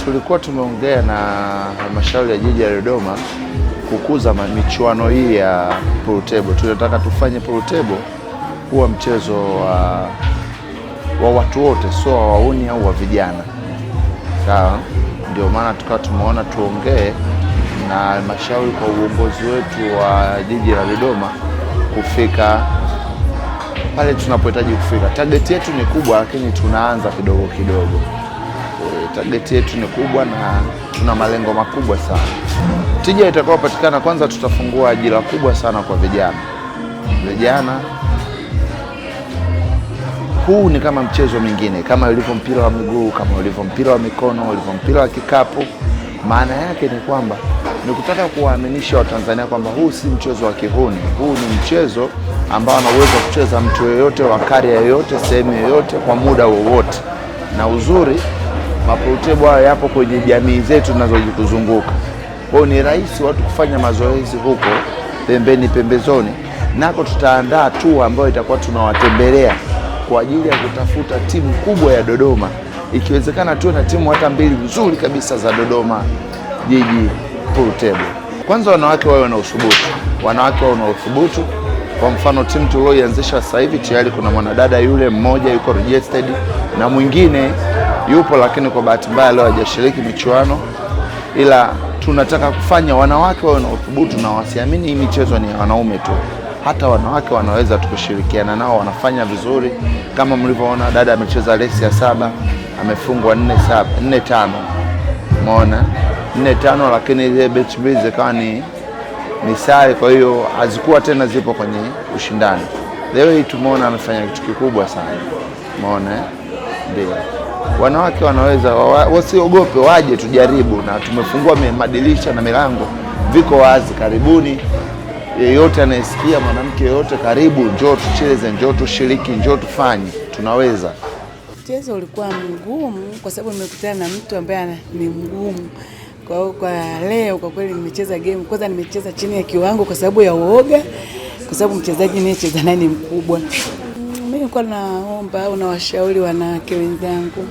Tulikuwa tumeongea na halmashauri ya jiji la Dodoma kukuza michuano hii ya pool table. Tunataka tufanye pool table kuwa mchezo wa watu wote, sio wa wauni au wa vijana. Sawa? Ndio maana tukawa tumeona tuongee na halmashauri kwa uongozi wetu wa jiji la Dodoma kufika pale tunapohitaji kufika. Target yetu ni kubwa, lakini tunaanza kidogo kidogo. Target yetu ni kubwa na tuna malengo makubwa sana. Tija itakayopatikana, kwanza tutafungua ajira kubwa sana kwa vijana. Huu ni kama mchezo mwingine, kama ulivyo mpira wa miguu, kama ulivyo mpira wa mikono, ulivyo mpira wa kikapu. Maana yake ni kwamba ni kutaka kuwaaminisha Watanzania kwamba huu si mchezo wa kihuni. Huu ni mchezo ambao anaweza kucheza mtu yeyote wa karia yoyote, sehemu yoyote, kwa muda wowote. Na uzuri mapool table haya yapo kwenye jamii zetu zinazozunguka. Kwa hiyo ni rahisi watu kufanya mazoezi huko pembezoni. Nako tutaandaa tour ambayo itakuwa tunawatembelea kwa ajili ya kutafuta timu kubwa ya Dodoma. Ikiwezekana tuwe na timu hata 2 nzuri kabisa za Dodoma jiji pool table. Kwanza wanawake wawe na uthubutu. Kwa mfano timu tulioianzisha sasa hivi tayari kuna mwanadada yule mmoja yuko registered na mwingine yupo, lakini kwa bahati mbaya leo hajashiriki michuano. Ila tunataka kufanya wanawake wawe na uthubutu na wasiamini hii michezo ni wanaume tu. Hata wanawake wanaweza tukushirikiana nao, wanafanya vizuri. Kama mlivyoona dada amecheza resi ya 7, amefungwa 4-5. Umeona? 4-5, lakini ile bench mbili zikawa ni sare, kwa hiyo hazikuwa tena zipo kwenye ushindani. Leo hii tumeona amefanya kitu kikubwa sana. Umeona? Ndio. Wanawake wanaweza, wasiogope, waje tujaribu, na tumefungua madirisha na milango viko wazi. Karibuni yeyote anayesikia, mwanamke yeyote, karibu, njoo tucheze, njoo tushiriki, njoo tufanye, tunaweza. Mchezo ulikuwa mgumu kwa sababu nimekutana na mtu ambaye ni mgumu. Kwa leo kwa kweli nimecheza game, kwanza nimecheza chini ya kiwango kwa sababu ya uoga, kwa sababu mchezaji ninayecheza naye ni mkubwa. Mimi nilikuwa naomba au nawashauri wanawake wenzangu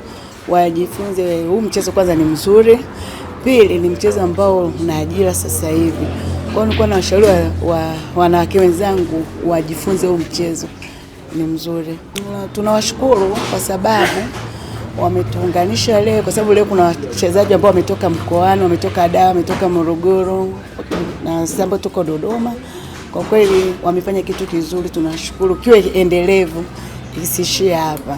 wajifunze huu mchezo. Kwanza ni mzuri, pili ni mchezo ambao una ajira sasa hivi. Kwa hiyo nilikuwa nawashauri wanawake wenzangu wajifunze huu mchezo, ni mzuri. Tunawashukuru kwa sababu wametuunganisha leo, kwa sababu leo kuna wachezaji ambao wametoka mkoani, wametoka Dar, wametoka Morogoro na sasa tuko Dodoma. Kwa kweli wamefanya kitu kizuri, tunashukuru. Kiwe endelevu, isiishie hapa.